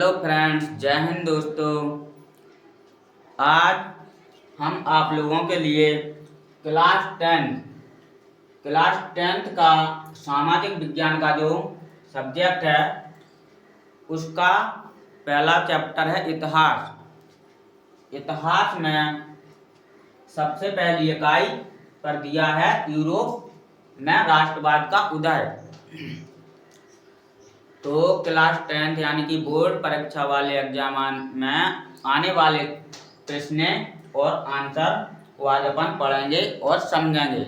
Hello friends, जय हिंद दोस्तों। आज हम आप लोगों के लिए क्लास टेंथ का सामाजिक विज्ञान का जो सब्जेक्ट है उसका पहला चैप्टर है इतिहास। इतिहास में सबसे पहली इकाई पर दिया है यूरोप में राष्ट्रवाद का उदय। तो क्लास टेंथ यानी कि बोर्ड परीक्षा वाले एग्जाम में आने वाले प्रश्न और आंसर को आज अपन पढ़ेंगे और समझेंगे।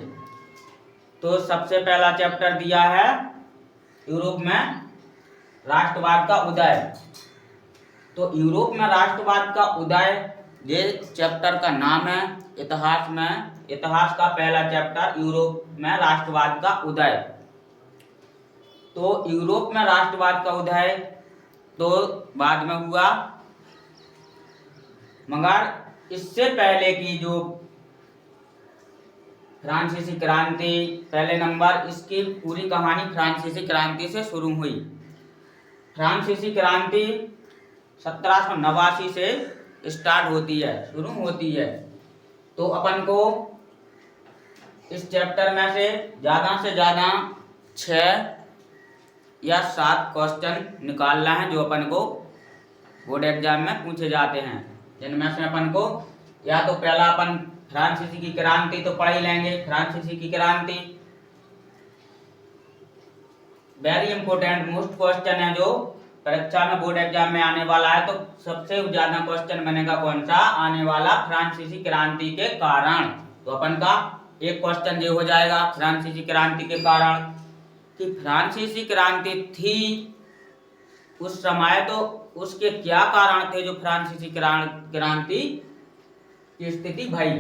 तो सबसे पहला चैप्टर दिया है यूरोप में राष्ट्रवाद का उदय। तो यूरोप में राष्ट्रवाद का उदय ये चैप्टर का नाम है। इतिहास का पहला चैप्टर यूरोप में राष्ट्रवाद का उदय। तो यूरोप में राष्ट्रवाद का उदय तो बाद में हुआ, मगर इससे पहले की जो फ्रांसीसी क्रांति, पहले नंबर इसकी पूरी कहानी फ्रांसीसी क्रांति से शुरू हुई। फ्रांसीसी क्रांति 1789 से स्टार्ट होती है, शुरू होती है। तो अपन को इस चैप्टर में से ज़्यादा 6 या 7 क्वेश्चन निकालना है जो अपन को बोर्ड एग्जाम में पूछे जाते हैं, जिनमें से अपन को या तो पहला अपन फ्रांसीसी की क्रांति तो पढ़ ही लेंगे। फ्रांसीसी की क्रांति वेरी इंपॉर्टेंट मोस्ट क्वेश्चन है जो परीक्षा में बोर्ड एग्जाम में आने वाला है। तो सबसे ज्यादा क्वेश्चन बनेगा कौन सा आने वाला, फ्रांसीसी क्रांति के कारण। तो अपन का एक क्वेश्चन ये हो जाएगा फ्रांसीसी क्रांति के कारण कि फ्रांसीसी क्रांति थी उस समय, तो उसके क्या कारण थे जो फ्रांसीसी क्रांति की स्थिति भई।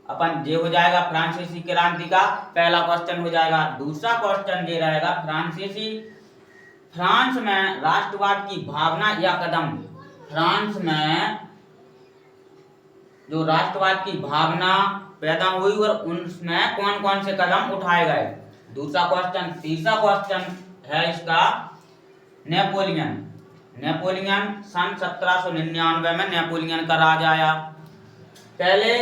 अपन ये हो जाएगा फ्रांसीसी क्रांति का पहला क्वेश्चन हो जाएगा। दूसरा क्वेश्चन ये रहेगा फ्रांस में राष्ट्रवाद की भावना या कदम। फ्रांस में जो राष्ट्रवाद की भावना पैदा हुई और उसमें कौन कौन से कदम उठाए गए, दूसरा क्वेश्चन। तीसरा क्वेश्चन है इसका नेपोलियन सन 1799 में नेपोलियन का राज आया। पहले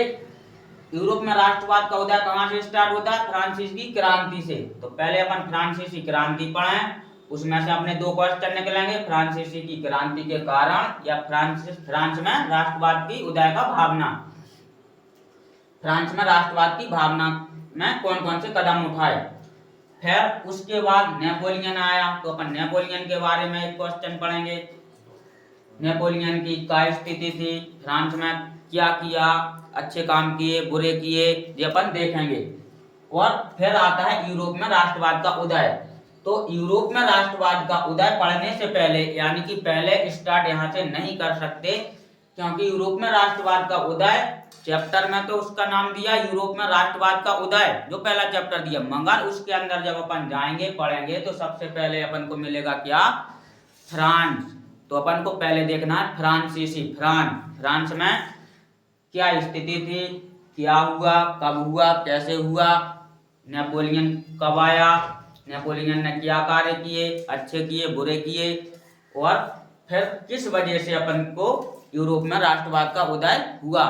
यूरोप में राष्ट्रवाद का उदय कहां से स्टार्ट होता है, फ्रांसीसी क्रांति से। तो पहले अपन फ्रांसीसी क्रांति पढ़ें, उसमें से अपने 2 क्वेश्चन निकलेंगे, फ्रांसीसी की क्रांति के कारण या फ्रांस में राष्ट्रवाद की उदय का भावना। फ्रांस में राष्ट्रवाद की भावना में कौन कौन से कदम उठाए। फिर उसके बाद नेपोलियन आया, तो अपन नेपोलियन के बारे में एक क्वेश्चन पढ़ेंगे। नेपोलियन की क्या स्थिति थी, फ्रांस में क्या किया, अच्छे काम किए, बुरे किए, ये अपन देखेंगे। और फिर आता है यूरोप में राष्ट्रवाद का उदय। तो यूरोप में राष्ट्रवाद का उदय पढ़ने से पहले, यानी कि पहले स्टार्ट यहाँ से नहीं कर सकते, क्योंकि यूरोप में राष्ट्रवाद का उदय चैप्टर में तो उसका नाम दिया यूरोप में राष्ट्रवाद का उदय, जो पहला चैप्टर दिया, मगर उसके अंदर जब अपन जाएंगे पढ़ेंगे तो सबसे पहले अपन को मिलेगा क्या, फ्रांस। तो अपन को पहले देखना है फ्रांसीसी फ्रांस में क्या स्थिति थी, क्या हुआ, कब हुआ, कैसे हुआ, नेपोलियन कब आया, नेपोलियन ने क्या कार्य किए, अच्छे किए, बुरे किए, और फिर किस वजह से अपन को यूरोप में राष्ट्रवाद का उदय हुआ।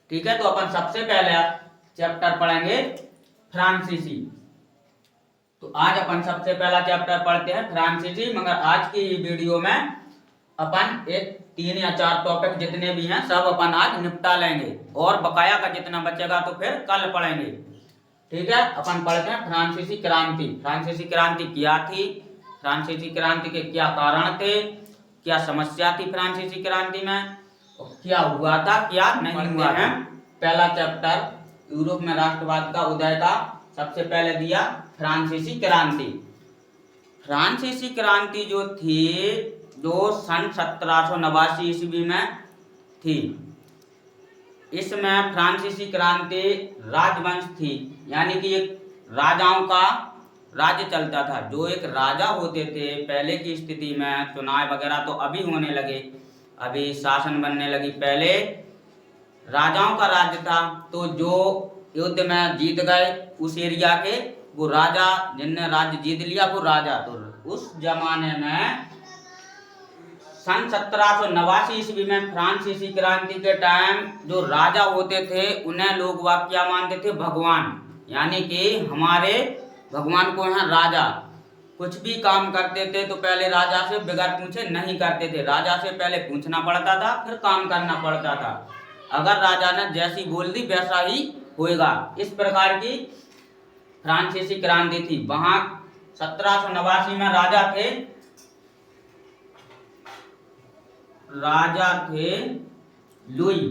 ठीक है, तो अपन सबसे पहले चैप्टर पढ़ेंगे फ्रांसीसी। तो आज अपन सबसे पहला चैप्टर पढ़ते हैं फ्रांसीसी, मगर आज की वीडियो में अपन एक 3 या 4 टॉपिक जितने भी हैं सब अपन आज निपटा लेंगे, और बकाया का जितना बचेगा तो फिर कल पढ़ेंगे। ठीक है, अपन पढ़ते हैं फ्रांसीसी क्रांति। फ्रांसीसी क्रांति क्या थी, फ्रांसीसी क्रांति के क्या कारण थे, क्या समस्या थी फ्रांसीसी क्रांति में, क्या हुआ था, क्या नहीं हुआ है। पहला चैप्टर यूरोप में राष्ट्रवाद का उदय का सबसे पहले दिया फ्रांसीसी क्रांति। फ्रांसीसी क्रांति जो थी जो सन 1789 ईस्वी में थी। इसमें फ्रांसीसी क्रांति राजवंश थी, यानी कि एक राजाओं का राज्य चलता था। जो एक राजा होते थे पहले की स्थिति में, चुनाव वगैरह तो अभी होने लगे, अभी शासन बनने लगी, पहले राजाओं का राज्य था। तो जो युद्ध में जीत गए उस एरिया के वो राजा, जिनने राज्य जीत लिया वो राजा। तो उस जमाने में सन 1789 ईस्वी में फ्रांसीसी क्रांति के टाइम जो राजा होते थे उन्हें लोग वाग क्या मानते थे, भगवान। यानी कि हमारे भगवान को यहाँ राजा। कुछ भी काम करते थे तो पहले राजा से बगैर पूछे नहीं करते थे, राजा से पहले पूछना पड़ता था, फिर काम करना पड़ता था। अगर राजा ने जैसी बोल दी वैसा ही होएगा। इस प्रकार की फ्रांसीसी क्रांति थी। वहां 1789 में राजा थे लुई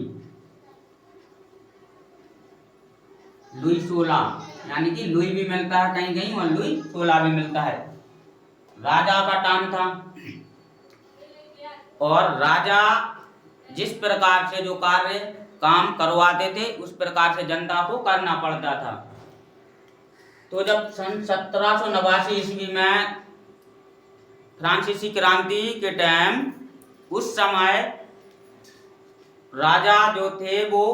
16, यानी कि लुई भी मिलता है कहीं कहीं और लुई 16 भी मिलता है। राजा का टाइम था और राजा जिस प्रकार से जो कार्य काम करवाते थे उस प्रकार से जनता को करना पड़ता था। तो जब सन 1789 ईस्वी में फ्रांसीसी क्रांति के टाइम उस समय राजा जो थे वो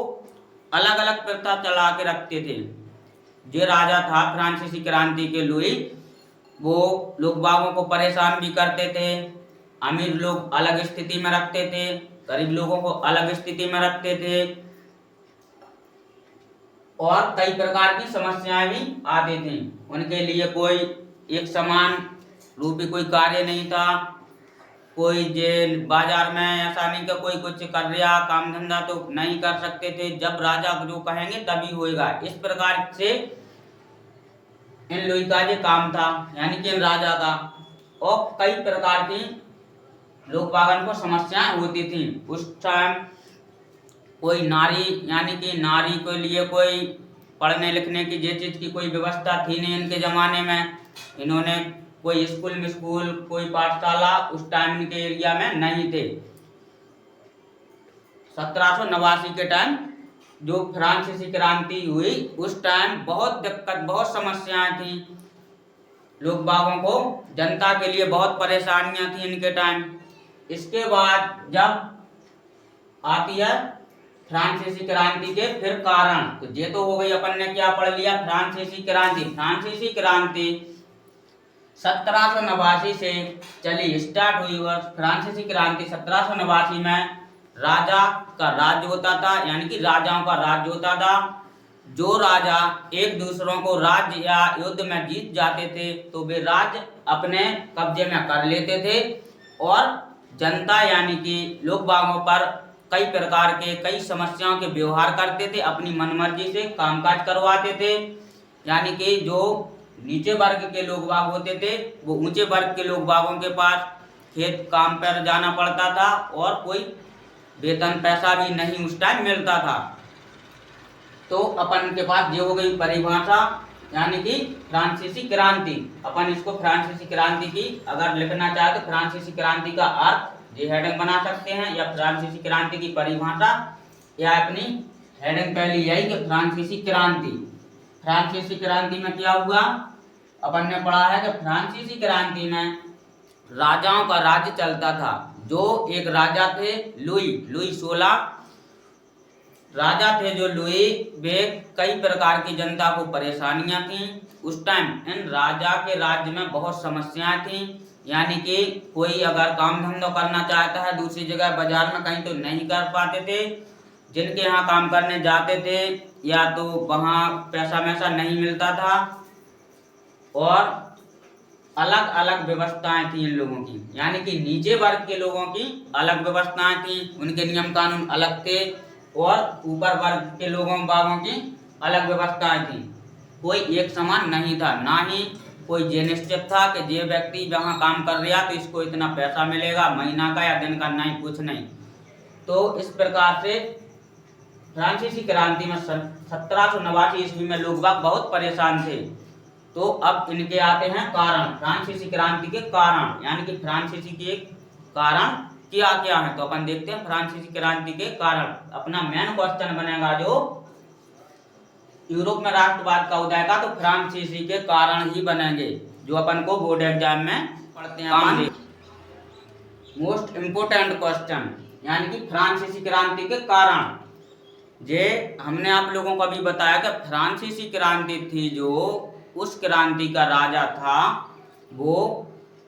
अलग अलग प्रथा चला के रखते थे। जो राजा था फ्रांसीसी क्रांति के लुई, वो लोग बागों को परेशान भी करते थे। अमीर लोग अलग स्थिति में रखते थे, गरीब लोगों को अलग स्थिति में रखते थे और कई प्रकार की समस्याएं भी आती थी। उनके लिए कोई एक समान रूपी कोई कार्य नहीं था। कोई जे बाजार में ऐसा नहीं कि कोई कुछ कर रहा, काम धंधा तो नहीं कर सकते थे। जब राजा जो कहेंगे तभी होएगा। इस प्रकार से इन लुई का ये काम था, यानी कि इन राजा का। और कई प्रकार की लोक बागन को समस्याएं होती थी। उस टाइम कोई नारी, यानी कि नारी के लिए कोई पढ़ने लिखने की जे चीज की कोई व्यवस्था थी नहीं इनके जमाने में। इन्होंने कोई स्कूल कोई पाठशाला उस टाइम के एरिया में नहीं थे। 1789 के टाइम जो फ्रांसीसी क्रांति हुई उस टाइम बहुत दिक्कत, बहुत समस्याएं थी। लोग बागों को, जनता के लिए बहुत परेशानियां थी इनके टाइम। इसके बाद जब आती है फ्रांसीसी क्रांति के फिर कारण, तो ये तो हो गई, अपन ने क्या पढ़ लिया, फ्रांसीसी क्रांति। फ्रांसीसी क्रांति 1789 से चली, स्टार्ट हुई। और फ्रांसीसी क्रांति 1789 में राजा का राज्य होता था, यानी कि राजाओं का राज्य होता था। जो राजा एक दूसरों को राज्य या युद्ध में जीत जाते थे तो वे राज्य अपने कब्जे में कर लेते थे और जनता यानी कि लोग बागों पर कई प्रकार के कई समस्याओं के व्यवहार करते थे, अपनी मनमर्जी से कामकाज करवाते थे। यानी कि जो नीचे वर्ग के लोग बाग होते थे वो ऊंचे वर्ग के लोग बागों के पास खेत काम पर जाना पड़ता था और कोई वेतन पैसा भी नहीं उस टाइम मिलता था। तो अपन के पास ये हो गई परिभाषा, यानी कि फ्रांसीसी क्रांति। अपन इसको फ्रांसीसी क्रांति की अगर लिखना चाहे तो फ्रांसीसी क्रांति का अर्थ ये हेडिंग बना सकते हैं, या फ्रांसीसी क्रांति की परिभाषा, या अपनी हेडिंग पहली यही कि फ्रांसीसी क्रांति। फ्रांसीसी क्रांति में क्या हुआ, अपन ने पढ़ा है कि फ्रांसीसी क्रांति में राजाओं का राज्य चलता था। जो एक राजा थे लुई 16 राजा थे जो लुई, वे कई प्रकार की जनता को परेशानियां थी। उस टाइम इन राजा के राज्य में बहुत समस्याएं थी। यानी कि कोई अगर काम धंधा करना चाहता है दूसरी जगह बाजार में कहीं तो नहीं कर पाते थे। जिनके यहाँ काम करने जाते थे या तो वहाँ पैसा वैसा नहीं मिलता था और अलग अलग व्यवस्थाएं थी इन लोगों की। यानी कि नीचे वर्ग के लोगों की अलग व्यवस्थाएं थी, उनके नियम कानून अलग थे, और ऊपर वर्ग के लोगों बागों की अलग व्यवस्थाएं थी। कोई एक समान नहीं था, ना ही कोई ये निश्चित था कि ये व्यक्ति जहाँ काम कर रहा तो इसको इतना पैसा मिलेगा महीना का या दिन का, नहीं, कुछ नहीं। तो इस प्रकार से फ्रांसीसी क्रांति में 1789 ईस्वी में लोग बाग बहुत परेशान थे। तो अब इनके आते हैं कारण, फ्रांसीसी क्रांति के कारण, यानी कि फ्रांसीसी के कारण क्या क्या है। तो अपन देखते हैं फ्रांसीसी क्रांति के कारण। अपना मेन क्वेश्चन बनेगा जो यूरोप में राष्ट्रवाद का उदय का, तो फ्रांसीसी के कारण ही बनेंगे, जो अपन को बोर्ड एग्जाम में पढ़ते हैं। मोस्ट इम्पोर्टेंट क्वेश्चन, यानी कि फ्रांसीसी क्रांति के कारण। जे हमने आप लोगों को अभी बताया कि फ्रांसीसी क्रांति थी, जो उस क्रांति का राजा था वो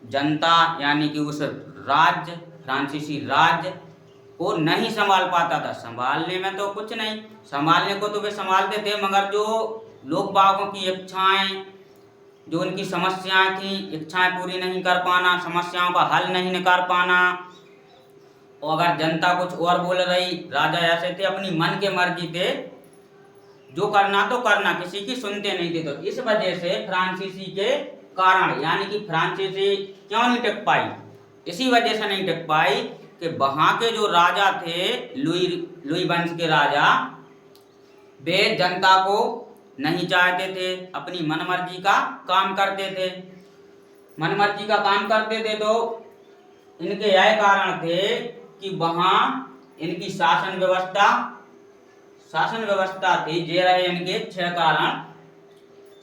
जनता यानी कि उस राज्य फ्रांसीसी राज्य को नहीं संभाल पाता था। संभालने में तो कुछ नहीं, संभालने को तो वे संभालते थे, मगर जो लोक बागों की इच्छाएं, जो उनकी समस्याएं थी, इच्छाएं पूरी नहीं कर पाना, समस्याओं का हल नहीं निकाल पाना, और अगर जनता कुछ और बोल रही, राजा ऐसे थे अपनी मन के मर्जी थे, जो करना तो करना, किसी की सुनते नहीं थे। तो इस वजह से फ्रांसीसी के कारण, यानी कि फ्रांसीसी क्यों नहीं टिक पाई, इसी वजह से नहीं टिक पाई कि वहां के जो राजा थे, लुई वंश के राजा, वे जनता को नहीं चाहते थे, अपनी मनमर्जी का काम करते थे। मनमर्जी का काम करते थे तो इनके यह कारण थे कि वहां इनकी शासन व्यवस्था थी। ये रहे इनके 6 कारण।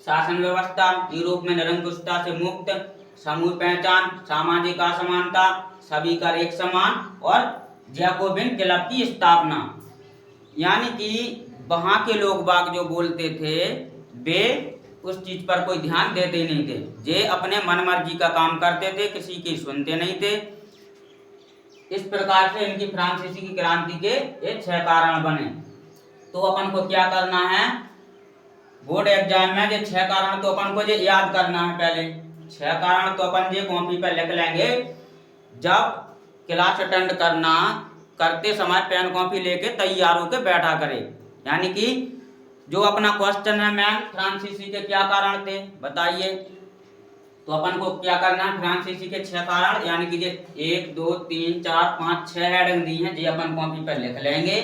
शासन व्यवस्था, यूरोप में निरंकुशता से मुक्त, समूह पहचान, सामाजिक असमानता, सभी कर एक समान, और जैकोबिन क्लब की स्थापना। यानी कि वहां के लोग बाग जो बोलते थे, वे उस चीज पर कोई ध्यान देते नहीं थे, जे अपने मनमर्जी का काम करते थे, किसी की सुनते नहीं थे। इस प्रकार से इनकी फ्रांसीसी की क्रांति के ये 6 कारण बने। तो अपन को क्या करना है, बोर्ड एग्जाम में ये 6 कारण तो अपन को ये याद करना है। पहले 6 कारण तो अपन ये कॉपी पे लिख लेंगे, जब क्लास अटेंड करते समय पेन कॉपी लेके तैयार होकर बैठा करे। यानी कि जो अपना क्वेश्चन है मैम, फ्रांसीसी के क्या कारण थे बताइए, तो अपन को क्या करना है, फ्रांसीसी के 6 कारण, यानी कि ये 1 2 3 4 5 6 हेडिंग दी हैं, ये अपन कॉपी पर लिख लेंगे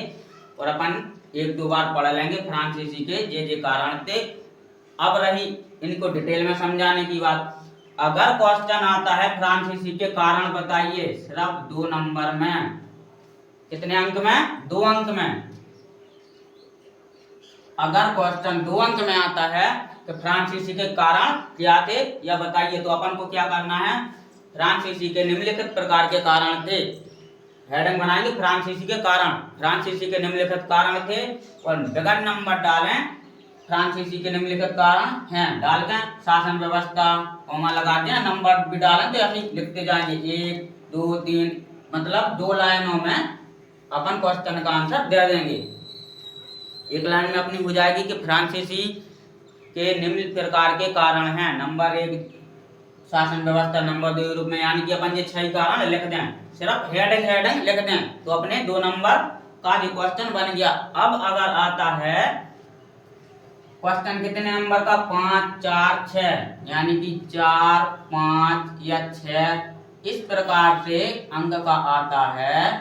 और अपन 1-2 बार पढ़ लेंगे फ्रांसीसी के जे कारण थे। अब रही इनको डिटेल में समझाने की बात। अगर क्वेश्चन आता है फ्रांसीसी के कारण बताइए, सिर्फ 2 नंबर में, कितने अंक में, 2 अंक में, अगर क्वेश्चन 2 अंक में आता है तो फ्रांसीसी के कारण क्या थे या बताइए, तो अपन को क्या करना है, फ्रांसीसी के निम्नलिखित प्रकार के कारण थे। हेडिंग बनाएंगे फ्रांसीसी के कारण, फ्रांसीसी के निम्नलिखित कारण थे, और बगैर नंबर डालें, फ्रांसीसी के निम्नलिखित कारण हैं, डाल दें, शासन व्यवस्था, कॉमा लगा दें, नंबर भी डालें, तो ऐसे लिखते जाएंगे 1 2 3, मतलब 2 लाइनों में अपन क्वेश्चन का आंसर दे देंगे। एक लाइन में अपनी हो जाएगी कि फ्रांसीसी के निम्न प्रकार के कारण हैं। नंबर 1 शासन व्यवस्था, नंबर 2 यूरोप में, यानी कि अपन ये 6 कारण लिख दें, सिर्फ हेडिंग लिख दें, तो अपने 2 नंबर का भी क्वेश्चन बन गया। अब अगर आता है क्वेश्चन कितने नंबर का, 5 4 6, यानी कि 4 5 या 6 इस प्रकार से अंक का आता है,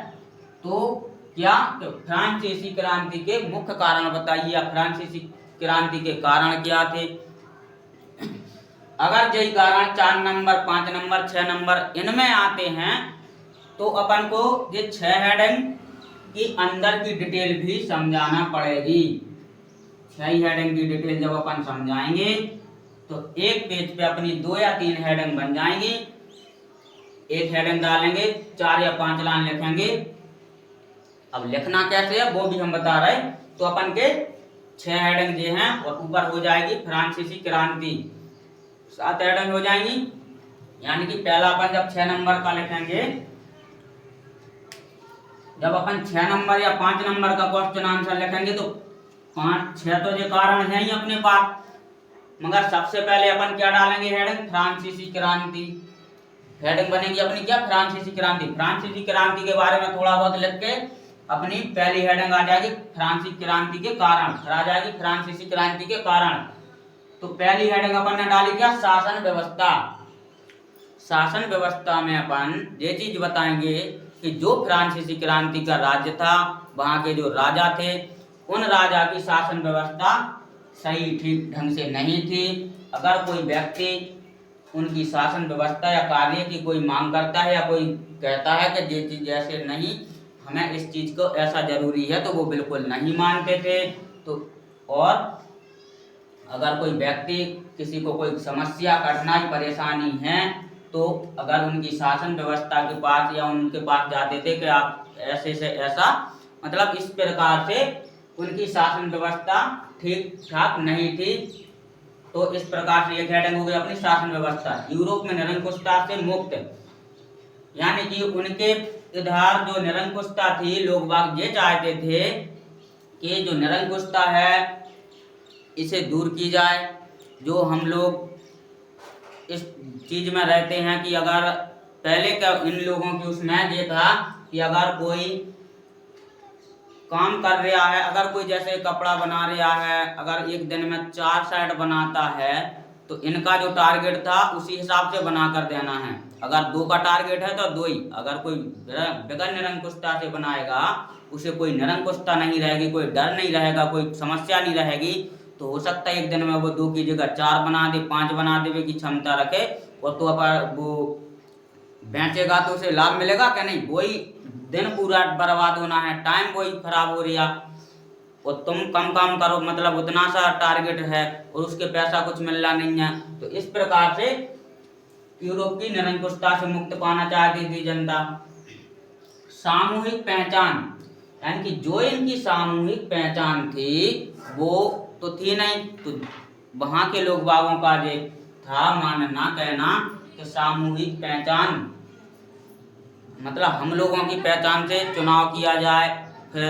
तो क्या, तो फ्रांसीसी क्रांति के मुख्य कारण बताइए, या फ्रांसीसी क्रांति के कारण क्या थे। अगर यही कारण 4 नंबर 5 नंबर 6 नंबर इनमें आते हैं, तो अपन को ये 6 हेडिंग की अंदर की डिटेल भी समझाना पड़ेगी। 6 हेडिंग की डिटेल जब अपन समझाएंगे तो एक पेज पे अपनी 2 या 3 हेडिंग बन जाएंगी। एक हेडिंग डालेंगे, 4 या 5 लाइन लिखेंगे। अब लिखना कैसे है वो भी हम बता रहे, तो अपन के 6 हेडिंग ये हैं, और ऊपर हो जाएगी फ्रांसीसी क्रांति, 7 हेडिंग हो जाएंगी। यानी कि पहला अपन जब 6 नंबर का लिखेंगे, जब अपन 6 नंबर या 5 नंबर का क्वेश्चन आंसर लिखेंगे, तो 5 6 तो ये कारण है ही अपने पास, मगर सबसे पहले अपन क्या डालेंगे, हेडिंग फ्रांसीसी क्रांति। हेडिंग बनेगी अपनी क्या, फ्रांसीसी क्रांति। फ्रांसीसी क्रांति के बारे में थोड़ा बहुत लिख के अपनी पहली हेडिंग आ जाएगी फ्रांसीसी क्रांति के कारण, फिर आ जाएगी फ्रांसीसी क्रांति के कारण। तो पहली हेडिंग अपन ने डाली क्या, शासन व्यवस्था। शासन व्यवस्था में अपन ये चीज बताएंगे कि जो फ्रांसीसी क्रांति का राज्य था, वहां के जो राजा थे, उन राजा की शासन व्यवस्था सही ठीक ढंग से नहीं थी। अगर कोई व्यक्ति उनकी शासन व्यवस्था या कार्य की कोई मांग करता है, या कोई कहता है कि ये चीज ऐसे नहीं, हमें इस चीज को ऐसा जरूरी है, तो वो बिल्कुल नहीं मानते थे। तो और अगर कोई व्यक्ति, किसी को कोई समस्या, कठिनाई, परेशानी है, तो अगर उनकी शासन व्यवस्था के पास या उनके पास जाते थे कि आप ऐसे से ऐसा, मतलब इस प्रकार से उनकी शासन व्यवस्था ठीक ठाक नहीं थी। तो इस प्रकार से एक हेडिंग हो गई अपनी शासन व्यवस्था। यूरोप में निरंकुशता से मुक्त, यानी कि उनके इधर जो निरंकुशता थी, लोग बाग ये चाहते थे कि जो निरंकुशता है इसे दूर की जाए। जो हम लोग इस चीज में रहते हैं कि अगर पहले का इन लोगों की उसमें ये था कि अगर कोई काम कर रहा है, अगर कोई जैसे कपड़ा बना रहा है, अगर एक दिन में 4 सेट बनाता है तो इनका जो टारगेट था उसी हिसाब से बना कर देना है। अगर 2 का टारगेट है तो 2 ही। अगर कोई बगैर निरंकुशता से बनाएगा, उसे कोई निरंकुशता नहीं रहेगी, कोई डर नहीं रहेगा, कोई समस्या नहीं रहेगी, तो हो सकता है एक दिन में वो 2 की जगह 4 बना दे, 5 बना देवे की क्षमता रखे। और तो अगर वो बेचेगा तो उसे लाभ मिलेगा क्या? नहीं, वही दिन पूरा बर्बाद होना है, टाइम वही खराब हो रहा। और तुम कम काम करो, मतलब उतना सा टारगेट है और उसके पैसा कुछ मिलना नहीं है। तो इस प्रकार से यूरोप की निरंकुशता से मुक्त पाना चाहती थी जनता। सामूहिक पहचान, यानी कि जो इनकी सामूहिक पहचान थी वो तो थी नहीं। तो वहां के लोग बागों का जो था मानना, कहना कि सामूहिक पहचान मतलब हम लोगों की पहचान से चुनाव किया जाए, फिर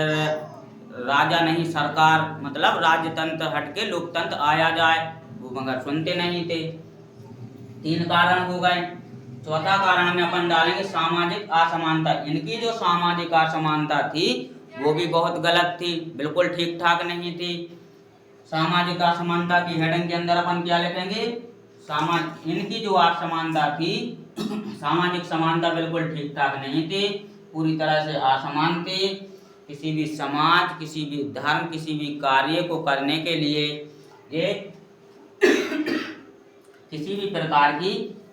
राजा नहीं सरकार, मतलब राजतंत्र हटके लोकतंत्र आया जाए। वो मगर सुनते नहीं थे। 3 कारण हो गए। चौथा कारण में अपन डालेंगे सामाजिक असमानता। इनकी जो सामाजिक असमानता थी वो भी बहुत गलत थी, बिल्कुल ठीक ठाक नहीं थी। सामाजिक असमानता की हेडिंग के अंदर अपन क्या लिखेंगे? इनकी जो असमानता थी, सामाजिक समानता बिल्कुल ठीक ठाक नहीं थी, पूरी तरह से असमान थी। किसी भी समाज, किसी भी धर्म, किसी भी कार्य को करने के लिए ये किसी भी प्रकार की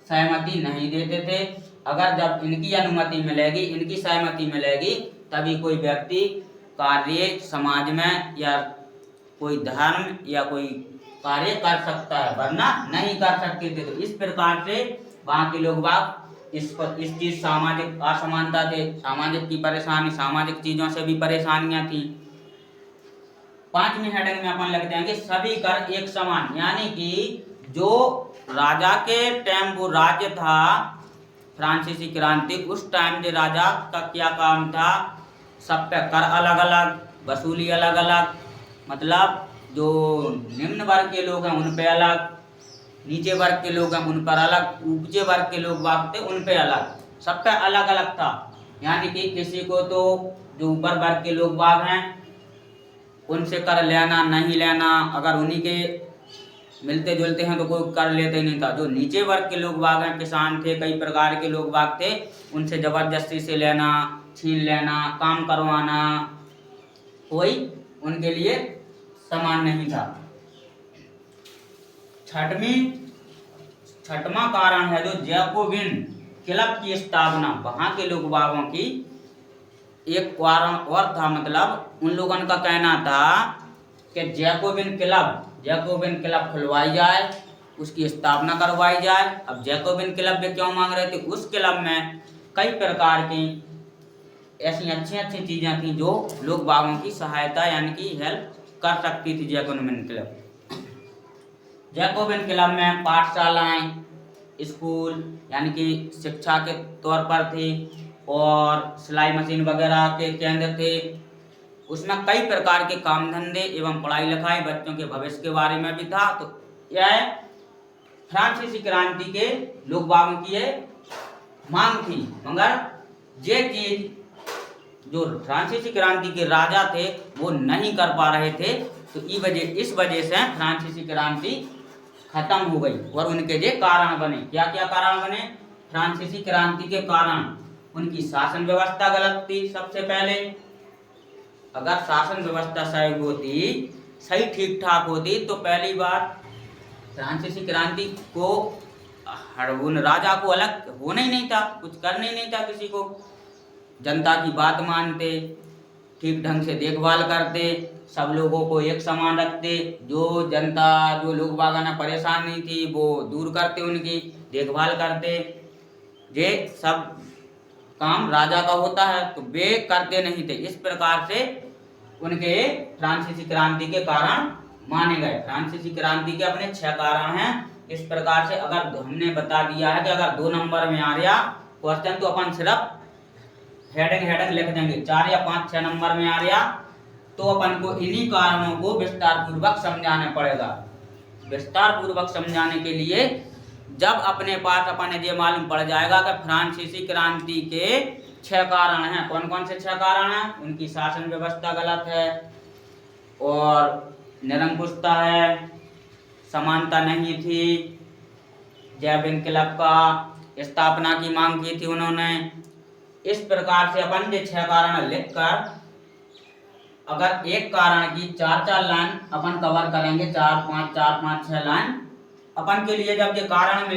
सहमति नहीं देते थे। अगर जब इनकी अनुमति मिलेगी, इनकी सहमति मिलेगी, तभी कोई व्यक्ति कार्य समाज में या कोई धर्म या कोई कार्य कर सकता है, वरना नहीं कर सकते थे। तो इस प्रकार से वहाँ के लोग बाग इस चीज सामाजिक असमानता थे, सामाजिक की परेशानी, सामाजिक चीजों से भी परेशानियां थी। 5वीं हेडिंग में अपन लिख देंगे सभी कर एक समान। यानी कि जो राजा के टाइम वो राज्य था फ्रांसीसी क्रांति, उस टाइम जो राजा का क्या काम था, सब पे कर अलग अलग, वसूली अलग अलग, मतलब जो निम्न वर्ग के लोग हैं उन पे अलग, नीचे वर्ग के लोग हैं उन पर अलग, ऊंचे वर्ग के लोग बाग थे उन पे अलग, सब पे अलग अलग था। यानी कि किसी को तो जो ऊपर वर्ग के लोग बाग हैं उनसे कर लेना नहीं लेना, अगर उन्हीं के मिलते जुलते हैं तो कोई कर लेते नहीं था। जो नीचे वर्ग के लोग बाग हैं, किसान थे, कई प्रकार के लोग बाग थे, उनसे जबरदस्ती से लेना, छीन लेना, काम करवाना, कोई उनके लिए समान नहीं था। छठवां कारण है जो जैकोबिन क्लब की स्थापना। वहां के लोग बागों की एक कारण और था, मतलब उन लोगों का कहना था कि जैकोबिन क्लब खुलवाई जाए, उसकी स्थापना करवाई जाए। अब जैकोबिन क्लब में क्यों मांग रहे थे? उस क्लब में कई प्रकार की ऐसी अच्छी अच्छी चीजें थी जो लोग बागों की सहायता यानी कि हेल्प कर सकती थी जैकोबिन क्लब। जैकोबिन क्लब में पाठशालाएं, स्कूल यानी कि शिक्षा के तौर पर थी, और सिलाई मशीन वगैरह के केंद्र थे। उसमें कई प्रकार के काम धंधे एवं पढ़ाई लिखाई, बच्चों के भविष्य के बारे में भी था। तो यह फ्रांसीसी क्रांति के लोग बागों की मांग थी, मगर ये चीज जो फ्रांसीसी क्रांति के राजा थे वो नहीं कर पा रहे थे। तो इस वजह से फ्रांसीसी क्रांति खत्म हो गई। और उनके जो कारण बने, क्या क्या कारण बने फ्रांसीसी क्रांति के कारण? उनकी शासन व्यवस्था गलत थी। सबसे पहले अगर शासन व्यवस्था सही होती, सही ठीक ठाक होती, तो पहली बात फ्रांसीसी क्रांति को उन राजा को अलग होना ही नहीं था, कुछ करना ही नहीं था किसी को। जनता की बात मानते, ठीक ढंग से देखभाल करते, सब लोगों को एक समान रखते, जो जनता जो लोग बागाना परेशानी थी वो दूर करते, उनकी देखभाल करते। ये सब काम राजा का होता है, तो वे करते नहीं थे। इस प्रकार से उनके फ्रांसीसी क्रांति के कारण माने गए। फ्रांसीसी क्रांति के अपने 6 कारण हैं। इस प्रकार से अगर हमने बता दिया है कि अगर 2 नंबर में आ रहा क्वेश्चन तो अपन सिर्फ हेडिंग लिख देंगे, 4 या 5 6 नंबर में आ गया तो अपन को इन्हीं कारणों को विस्तार पूर्वक समझाना पड़ेगा। विस्तार पूर्वक समझाने के लिए जब अपने पास अपने ये मालूम पड़ जाएगा कि फ्रांसीसी क्रांति के 6 कारण हैं। कौन कौन से 6 कारण हैं? उनकी शासन व्यवस्था गलत है और निरंकुशता है, समानता नहीं थी, जैव इनकलाब का स्थापना की मांग की थी उन्होंने। इस प्रकार से अपन ये 6 कारण लिखकर अगर एक कारण की 4-4 लाइन अपन कवर करेंगे, 4-5 लाइन अपन के लिए जब ये कारण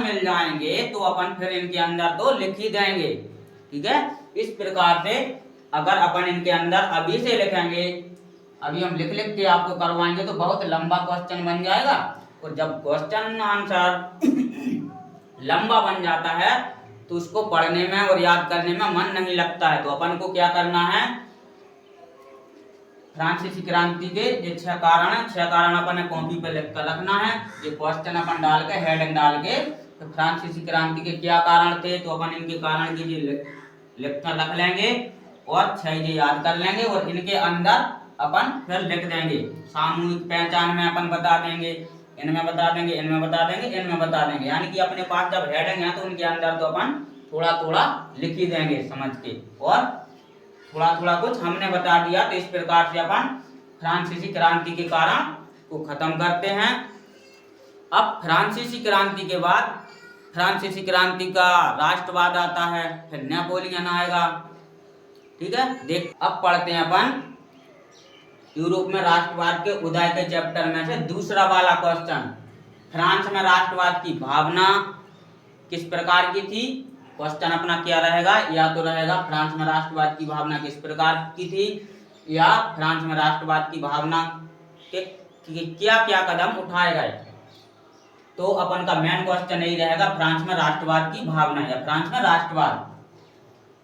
मिल जाएंगे तो अपन फिर इनके अंदर तो लिख ही देंगे। ठीक है, इस प्रकार से अगर अपन इनके अंदर अभी से लिखेंगे, अभी हम लिख के आपको करवाएंगे तो बहुत लंबा क्वेश्चन बन जाएगा और जब क्वेश्चन आंसर लंबा बन जाता है तो उसको पढ़ने में और याद करने में मन नहीं लगता है। तो अपन को क्या करना है, फ्रांसीसी क्रांति के ये 6 कारण है, 6 कारण अपन कॉपी पे लिख कर रखना है। ये क्वेश्चन अपन डाल के हेडिंग डाल के तो फ्रांसीसी क्रांति के क्या कारण थे तो अपन इनके कारण की लिख कर रख लेंगे और 6 ये याद कर लेंगे और इनके अंदर अपन फिर लिख देंगे। सामूहिक पहचान में अपन बता देंगे, इनमें बता देंगे, इनमें बता देंगे, इनमें बता देंगे। यानी कि अपने पास जब हेडिंग है तो उनके अंदर तो अपन थोड़ा थोड़ा लिख ही देंगे समझ के और थोड़ा थोड़ा कुछ हमने बता दिया। तो इस प्रकार से अपन फ्रांसीसी क्रांति के कारण को खत्म करते हैं। अब फ्रांसीसी क्रांति के बाद फ्रांसीसी क्रांति का राष्ट्रवाद आता है, फिर नेपोलियन आएगा। ठीक है, देख अब पढ़ते हैं अपन यूरोप में राष्ट्रवाद के उदय के चैप्टर में से दूसरा वाला क्वेश्चन। फ्रांस में राष्ट्रवाद की भावना किस प्रकार की थी? क्वेश्चन अपना क्या रहेगा, या तो रहेगा फ्रांस में राष्ट्रवाद की भावना किस प्रकार की थी, या फ्रांस में राष्ट्रवाद की भावना के क्या क्या कदम उठाए गए। तो अपन का मेन क्वेश्चन यही रहेगा, फ्रांस में राष्ट्रवाद की भावना या फ्रांस में राष्ट्रवाद।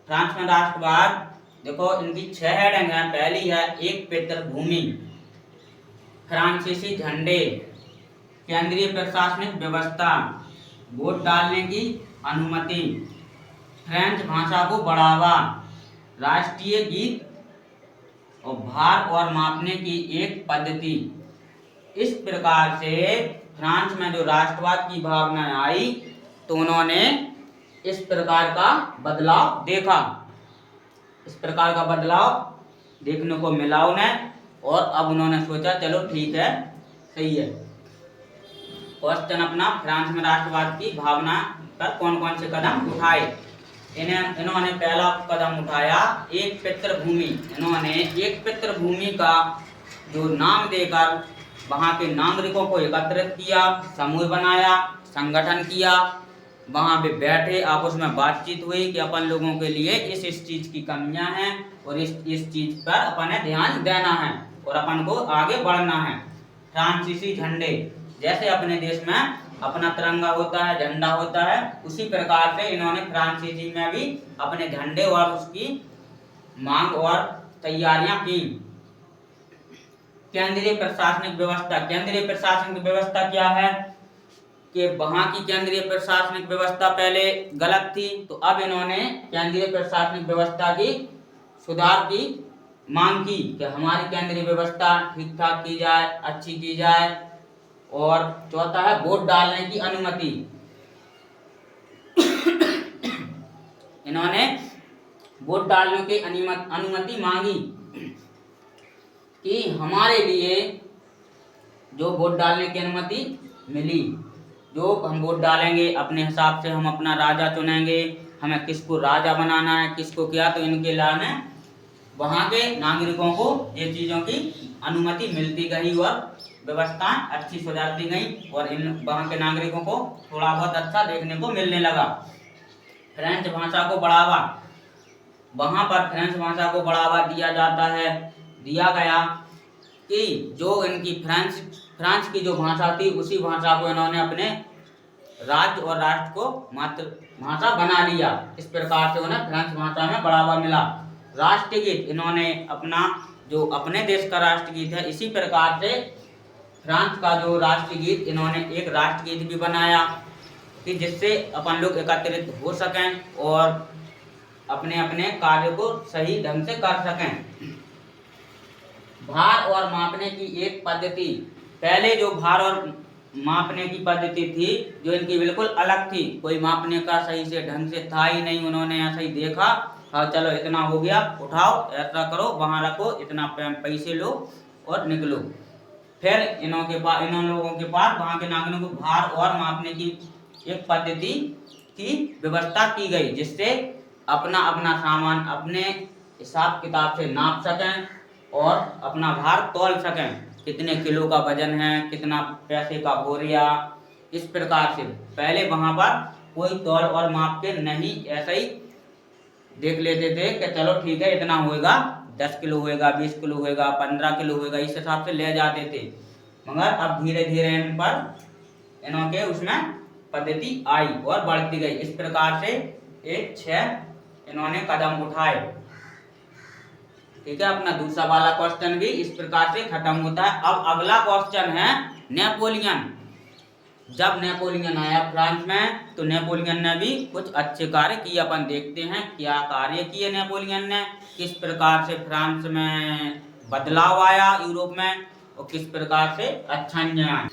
फ्रांस में राष्ट्रवाद देखो इनकी 6 हेडिंग है। पहली है एक पितृभूमि, फ्रांसीसी झंडे, केंद्रीय प्रशासनिक व्यवस्था, वोट डालने की अनुमति, फ्रेंच भाषा को बढ़ावा, राष्ट्रीय गीत और भार और मापने की एक पद्धति। इस प्रकार से फ्रांस में जो राष्ट्रवाद की भावना आई तो उन्होंने इस प्रकार का बदलाव देखा, इस प्रकार का बदलाव देखने को मिला उन्हें और अब उन्होंने सोचा चलो ठीक है, सही है। क्वेश्चन अपना फ्रांस में राष्ट्रवाद की भावना पर कौन कौन से कदम उठाए। इन्होंने पहला कदम उठाया एक पितृभूमि। इन्होंने एक पितृभूमि का जो नाम देकर वहां के नागरिकों को एकत्रित किया, समूह बनाया, संगठन किया, वहां पे बैठे, आपस में बातचीत हुई कि अपन लोगों के लिए इस चीज की कमियां हैं और इस चीज पर अपन ध्यान देना है और अपन को आगे बढ़ना है। फ्रांसीसी झंडे, जैसे अपने देश में अपना तिरंगा होता है, झंडा होता है, उसी प्रकार से इन्होंने फ्रांसीसी में भी अपने झंडे और उसकी मांग और तैयारियां की। केंद्रीय प्रशासनिक व्यवस्था, केंद्रीय प्रशासनिक व्यवस्था क्या है कि वहां की केंद्रीय प्रशासनिक व्यवस्था पहले गलत थी, तो अब इन्होंने केंद्रीय प्रशासनिक व्यवस्था की सुधार की मांग की कि हमारी केंद्रीय व्यवस्था ठीक ठाक की जाए, अच्छी की जाए। और चौथा है वोट डालने की अनुमति। इन्होंने वोट डालने की अनुमति मांगी कि हमारे लिए जो वोट डालने की अनुमति मिली, जो हम वोट डालेंगे अपने हिसाब से, हम अपना राजा चुनेंगे, हमें किसको राजा बनाना है, किसको क्या, तो इनके लाने वहां के नागरिकों को ये चीजों की अनुमति मिलती गई और व्यवस्था अच्छी सुधारती गई और इन वहां के नागरिकों को थोड़ा बहुत अच्छा देखने को मिलने लगा। फ्रेंच भाषा को बढ़ावा, वहां पर फ्रेंच भाषा को बढ़ावा दिया गया कि जो इनकी फ्रांस की जो भाषा थी उसी भाषा को इन्होंने अपने राज्य और राष्ट्र को मातृभाषा बना लिया। इस प्रकार से उन्हें फ्रेंच भाषा में बढ़ावा मिला। राष्ट्रीय गीत, इन्होंने अपना जो अपने देश का राष्ट्रीय गीत है, इसी प्रकार से फ्रांस का जो राष्ट्रीय गीत, इन्होंने एक राष्ट्रीय गीत भी बनाया कि जिससे अपन लोग एकत्रित हो सकें और अपने अपने कार्य को सही ढंग से कर सकें। भार और मापने की एक पद्धति। पहले जो भार और मापने की पद्धति थी जो इनकी बिल्कुल अलग थी, कोई मापने का सही से ढंग से था ही नहीं, उन्होंने ऐसा ही देखा, हाँ चलो इतना हो गया, उठाओ, ऐसा करो, वहां रखो, इतना पैसे लो और निकलो। फिर इन लोगों के पास, वहां के नागरिकों को भार और मापने की एक पद्धति की व्यवस्था की गई, जिससे अपना अपना सामान अपने हिसाब किताब से नाप सकें और अपना भार तौल सकें, कितने किलो का वजन है, कितना पैसे का बोरिया, इस प्रकार से। पहले वहां पर कोई तौल और माप के नहीं, ऐसा ही देख लेते थे कि चलो ठीक है इतना होएगा, 10 किलो होएगा, 20 किलो होएगा, 15 किलो होएगा, इस हिसाब से ले जाते थे। मगर अब धीरे धीरे इन पर इनके उसमें पद्धति आई और बढ़ती गई। इस प्रकार से 6 इन्होंने कदम उठाए। ठीक है, अपना दूसरा वाला क्वेश्चन भी इस प्रकार से खत्म होता है। अब अगला क्वेश्चन है नेपोलियन। जब नेपोलियन आया फ्रांस में तो नेपोलियन ने भी कुछ अच्छे कार्य किए। अपन देखते हैं क्या कार्य किए नेपोलियन ने, किस प्रकार से फ्रांस में बदलाव आया यूरोप में और किस प्रकार से अच्छा आया।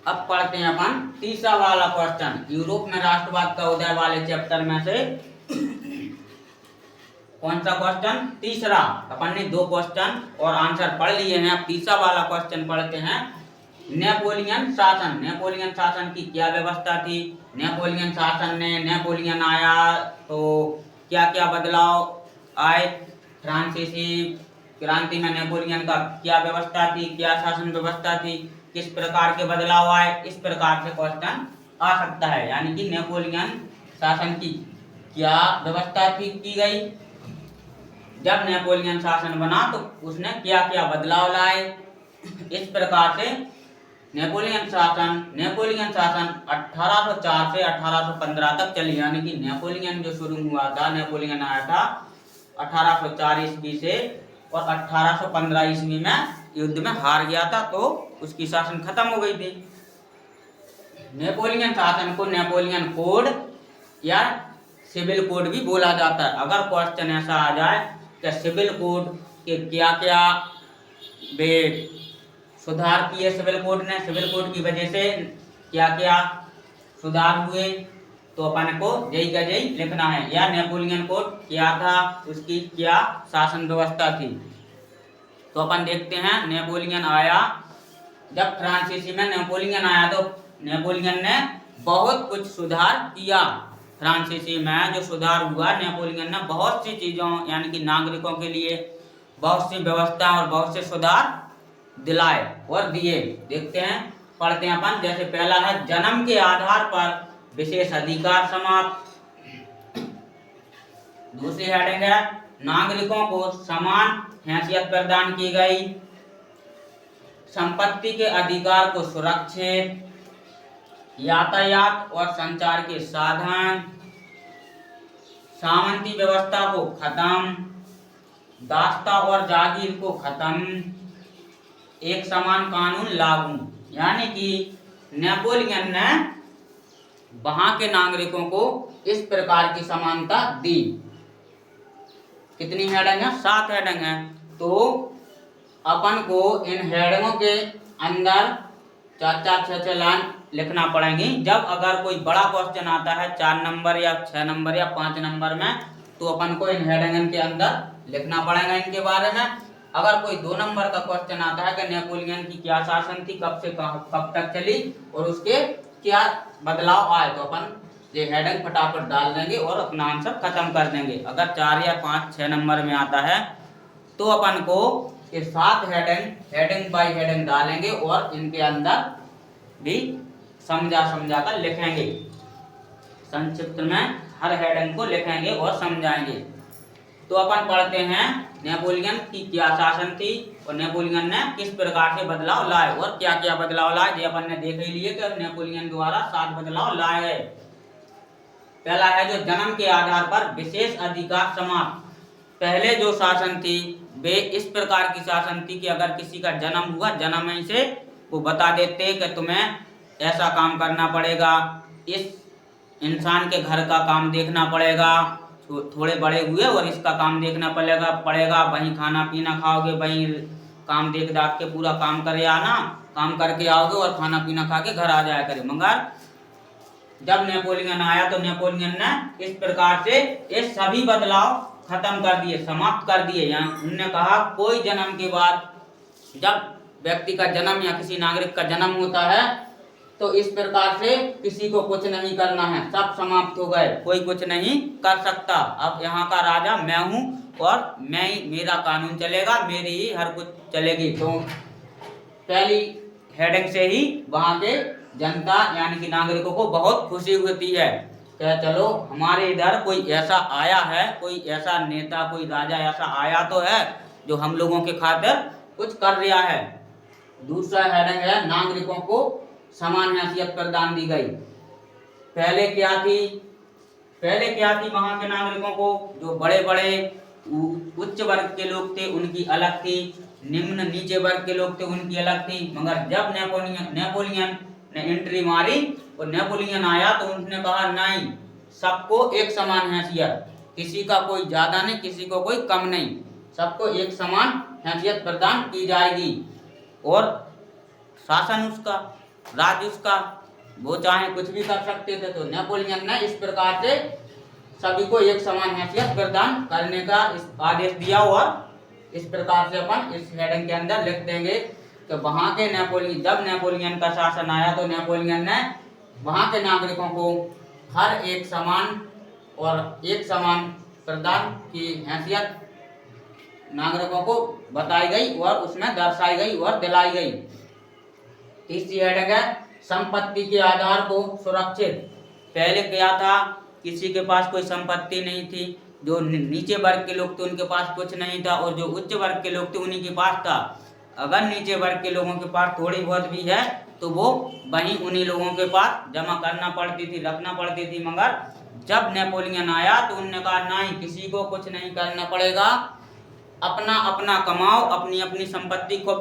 अब पढ़ते हैं अपन तीसरा वाला क्वेश्चन, यूरोप में राष्ट्रवाद का उदय वाले चैप्टर में से कौन सा क्वेश्चन? तीसरा। अपन ने 2 क्वेश्चन और आंसर पढ़ लिए हैं, अब तीसरा वाला क्वेश्चन पढ़ते हैं। नेपोलियन शासन। नेपोलियन शासन की क्या व्यवस्था थी? नेपोलियन शासन ने, नेपोलियन आया तो क्या क्या बदलाव आए? फ्रांसीसी क्रांति में नेपोलियन का क्या व्यवस्था थी, क्या शासन व्यवस्था थी, किस प्रकार के बदलाव आए? इस प्रकार से क्वेश्चन आ सकता है। यानी कि नेपोलियन शासन की क्या व्यवस्था थी की गई, जब नेपोलियन शासन बना तो उसने क्या क्या बदलाव लाए। इस प्रकार से नेपोलियन शासन 1804 से 1815 तक चली। यानी कि नेपोलियन जो शुरू हुआ था, नेपोलियन आया था 1804 ईस्वी से और 1815 ईस्वी में युद्ध में हार गया था, तो उसकी शासन खत्म हो गई थी। नेपोलियन शासन को नेपोलियन कोड या सिविल कोड भी बोला जाता है। अगर क्वेश्चन ऐसा आ जाए कि सिविल कोड के क्या क्या वे सुधार किए सिविल कोड ने, सिविल कोड की वजह से क्या क्या सुधार हुए, तो अपन को जय का जय लिखना है। या नेपोलियन कोड क्या था, उसकी क्या शासन व्यवस्था थी। तो अपन देखते हैं नेपोलियन आया, जब फ्रांसीसी में नेपोलियन आया तो नेपोलियन ने बहुत कुछ सुधार किया। फ्रांसीसी में जो सुधार हुआ, नेपोलियन ने बहुत सी चीजों यानी कि नागरिकों के लिए बहुत सी व्यवस्था और बहुत से सुधार दिलाए और दिए। देखते हैं, पढ़ते हैं अपन। जैसे पहला है जन्म के आधार पर विशेष अधिकार समाप्त। दूसरी हेडिंग है नागरिकों को समान हैसियत प्रदान की गई। संपत्ति के अधिकार को सुरक्षित। यातायात और संचार के साधन। सामंती व्यवस्था को खत्म। दास्ता और जागीर को खत्म। एक समान कानून लागू। यानी कि नेपोलियन ने वहां के नागरिकों को इस प्रकार की समानता दी। कितनी हेडिंग है? 7 हेडिंग है। तो अपन को इन हेडिंगों के अंदर 4-4, 6-6 लाइन लिखना पड़ेंगी। जब अगर कोई बड़ा क्वेश्चन आता है 4 नंबर या 6 नंबर या 5 नंबर में, तो अपन को इन हेडिंग के अंदर लिखना पड़ेगा इनके बारे में। अगर कोई 2 नंबर का क्वेश्चन आता है कि नेपोलियन की क्या शासन थी, कब से कब तक चली और उसके क्या बदलाव आए, तो अपन ये हेडिंग फटाफट डाल देंगे और अपना आंसर खत्म कर देंगे। अगर 4 या 5, 6 नंबर में आता है तो अपन को ये 7 हेडिंग बाय हेडिंग डालेंगे और इनके अंदर भी समझा कर लिखेंगे। संक्षिप्त में हर हेडिंग को लिखेंगे और समझाएंगे। तो अपन पढ़ते हैं नेपोलियन की क्या शासन थी और नेपोलियन ने किस प्रकार से बदलाव लाए और क्या क्या बदलाव लाए। ये अपन ने देख ही लिए कि नेपोलियन द्वारा 7 बदलाव लाए गए। पहला है जो जन्म के आधार पर विशेष अधिकार समाप्त। पहले जो शासन थी वे इस प्रकार की शासन थी कि अगर किसी का जन्म हुआ, जन्म ही से वो बता देते कि तुम्हें ऐसा काम करना पड़ेगा, इस इंसान के घर का काम देखना पड़ेगा, थोड़े बड़े हुए और इसका काम देखना पड़ेगा, वहीं खाना पीना खाओगे, वहीं काम देख दाख के पूरा काम करे आना, काम करके आओगे और खाना पीना खा के घर आ जाया करे। मगर जब नेपोलियन आया तो नेपोलियन ने इस प्रकार से ये सभी बदलाव खत्म कर दिए, समाप्त कर दिए। यहाँ उन्होंने कहा कोई जन्म के बाद, जब व्यक्ति का जन्म या किसी नागरिक का जन्म होता है तो इस प्रकार से किसी को कुछ नहीं करना है, सब समाप्त हो गए, कोई कुछ नहीं कर सकता। अब यहाँ का राजा मैं हूँ और मेरा कानून चलेगा, मेरी ही हर कुछ चलेगी। तो पहली हेडिंग से ही वहाँ के जनता यानी कि नागरिकों को बहुत खुशी होती है कि चलो हमारे इधर कोई ऐसा आया है, कोई ऐसा नेता, कोई राजा ऐसा आया तो है जो हम लोगों के खातिर कुछ कर रहा है। दूसरा हेडिंग है नागरिकों को समान हैसियत प्रदान दी गई। पहले क्या थी वहाँ के नागरिकों को, जो बड़े बड़े उच्च वर्ग के लोग थे उनकी अलग थी, निम्न नीचे वर्ग के लोग थे उनकी अलग थी। मगर जब नेपोलियन ने एंट्री मारी और नेपोलियन आया तो उन्होंने कहा नहीं, सबको एक समान हैसियत, किसी का कोई ज्यादा नहीं, किसी को कोई कम नहीं, सबको एक समान हैसियत प्रदान की जाएगी। और शासन उसका, राज्य उसका, वो चाहे कुछ भी कर सकते थे। तो नेपोलियन ने इस प्रकार से सभी को एक समान हैसियत प्रदान करने का आदेश दिया। और इस प्रकार से अपन इस हेडिंग के अंदर लिख देंगे कि वहाँ के जब नेपोलियन का शासन आया तो नेपोलियन ने वहाँ के नागरिकों को हर एक समान और एक समान प्रदान की हैसियत नागरिकों को बताई गई और उसमें दर्शाई गई और दिलाई गई। तीसरी हेडिंग है संपत्ति के आधार को सुरक्षित। पहले क्या था, किसी के पास कोई संपत्ति नहीं थी, जो नीचे वर्ग के लोग थे उनके पास कुछ नहीं था और जो उच्च वर्ग के लोग थे उन्हीं के पास था। अगर नीचे वर्ग के लोगों के पास थोड़ी बहुत भी है तो वो वहीं उन्हीं लोगों के पास जमा करना पड़ती थी, रखना पड़ती थी। मगर जब नेपोलियन आया तो उन्होंने कहा नहीं, किसी को कुछ नहीं करना पड़ेगा, अपना अपना कमाओ, अपनी अपनी संपत्ति को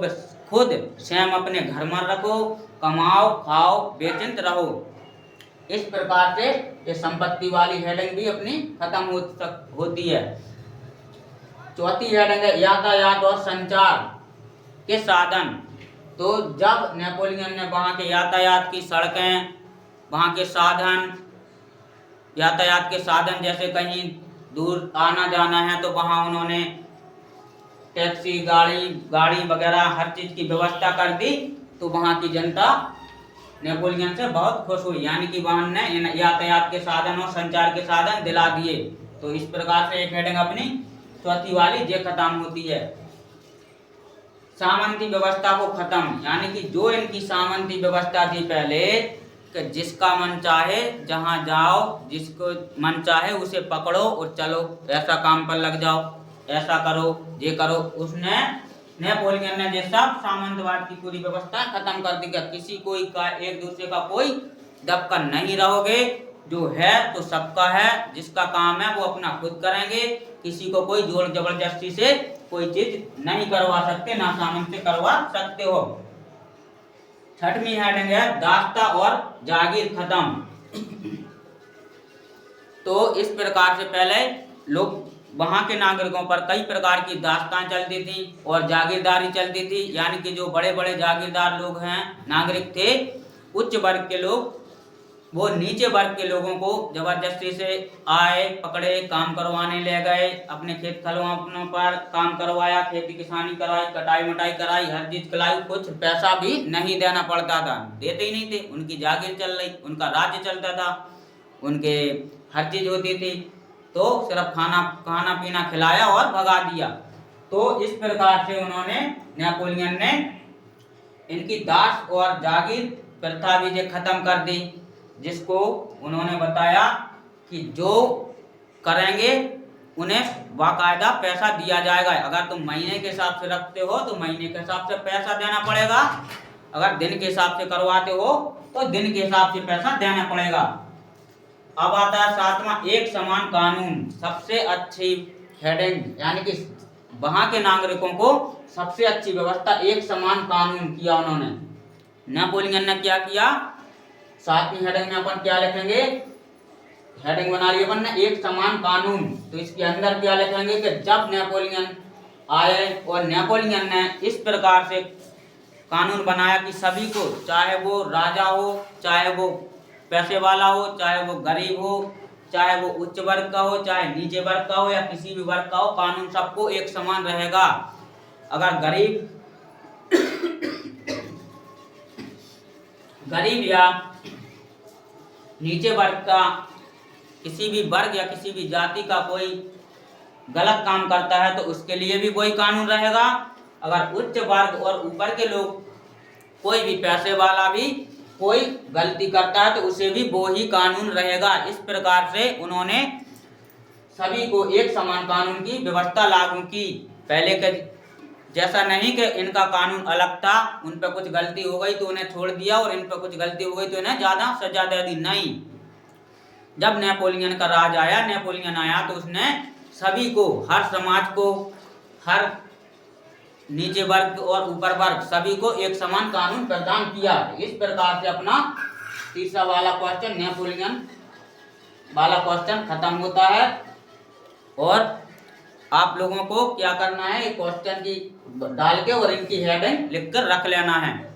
खुद स्वयं अपने घर में रखो, कमाओ, खाओ, बेचिंत रहो। इस प्रकार से ये संपत्ति वाली हेडिंग भी अपनी खत्म होती है। चौथी हेडिंग है यातायात और संचार के साधन। तो जब नेपोलियन ने वहाँ के यातायात की सड़कें, वहाँ के साधन, यातायात के साधन जैसे कहीं दूर आना जाना है तो वहाँ उन्होंने टैक्सी, गाड़ी वगैरह हर चीज की व्यवस्था कर दी। तो वहाँ की जनता नेपोलियन से बहुत खुश हुई, यानी कि वहाँ ने यातायात के साधन और संचार के साधन दिला दिए। तो इस प्रकार से एक हेडिंग अपनी चौथी वाली जे खत्म होती है। सामंती व्यवस्था को खत्म, यानी कि जो इनकी सामंती व्यवस्था थी पहले कि जिसका मन चाहे जहाँ जाओ, जिसको मन चाहे उसे पकड़ो और चलो ऐसा काम पर लग जाओ, ऐसा करो, ये करो, उसने नेपोलियन ने ये सब सामंतवाद की पूरी व्यवस्था खत्म कर दी। किसी कोई का एक दूसरे का कोई दबका नहीं रहोगे, जो है तो सबका है, जिसका काम है वो अपना खुद करेंगे, किसी को कोई जोर जबरदस्ती से कोई चीज नहीं करवा सकते, ना सामंत से करवा सकते हो। छठवीं हेडिंग है दास्ता और जागीर खत्म। तो इस प्रकार से पहले लोग वहाँ के नागरिकों पर कई प्रकार की दास्तान चलती थी और जागीरदारी चलती थी, यानी कि जो बड़े बड़े जागीरदार लोग हैं, नागरिक थे, उच्च वर्ग के लोग, वो नीचे वर्ग के लोगों को जबरदस्ती से आए, पकड़े, काम करवाने ले गए, अपने खेत खलिहानों पर काम करवाया, खेती किसानी कराई, कटाई मटाई कराई, हर चीज कराई, कुछ पैसा भी नहीं देना पड़ता था, देते ही नहीं थे, उनकी जागीर चल रही, उनका राज्य चलता था, उनके हर चीज होती थी, तो सिर्फ खाना पीना खिलाया और भगा दिया। तो इस प्रकार से उन्होंने, नेपोलियन ने इनकी दास और जागीर प्रथा भी खत्म कर दी, जिसको उन्होंने बताया कि जो करेंगे उन्हें बाकायदा पैसा दिया जाएगा। अगर तुम महीने के हिसाब से रखते हो तो महीने के हिसाब से पैसा देना पड़ेगा, अगर दिन के हिसाब से करवाते हो तो दिन के हिसाब से पैसा देना पड़ेगा। अब आता है सातवां, एक समान कानून। सबसे अच्छी हेडिंग, यानी कि वहां के नागरिकों को सबसे अच्छी व्यवस्था, एक समान कानून किया उन्होंने। नेपोलियन ने क्या किया, सातवीं हेडिंग में अपन क्या लिखेंगे, हेडिंग बना लिया अपन ने, एक समान कानून। तो इसके अंदर क्या लिखेंगे कि जब नेपोलियन आए और नेपोलियन ने इस प्रकार से कानून बनाया कि सभी को, चाहे वो राजा हो, चाहे वो पैसे वाला हो, चाहे वो गरीब हो, चाहे वो उच्च वर्ग का हो, चाहे नीचे वर्ग का हो, या किसी भी वर्ग का हो, कानून सबको एक समान रहेगा। अगर गरीब या नीचे वर्ग का किसी भी वर्ग या किसी भी जाति का कोई गलत काम करता है तो उसके लिए भी वही कानून रहेगा। अगर उच्च वर्ग और ऊपर के लोग, कोई भी पैसे वाला भी कोई गलती करता है तो उसे भी वो ही कानून रहेगा। इस प्रकार से उन्होंने सभी को एक समान कानून की व्यवस्था लागू की। पहले के जैसा नहीं कि इनका कानून अलग था, उन पर कुछ गलती हो गई तो उन्हें छोड़ दिया, और इन पर कुछ गलती हो गई तो इन्हें ज्यादा सजा दे दी। नहीं, जब नेपोलियन का राज आया, नेपोलियन आया तो उसने सभी को, हर समाज को, हर नीचे वर्ग और ऊपर वर्ग, सभी को एक समान कानून प्रदान किया। इस प्रकार से अपना तीसरा वाला क्वेश्चन, नेपोलियन वाला क्वेश्चन खत्म होता है। और आप लोगों को क्या करना है, क्वेश्चन की डाल के और इनकी हेडिंग लिखकर रख लेना है।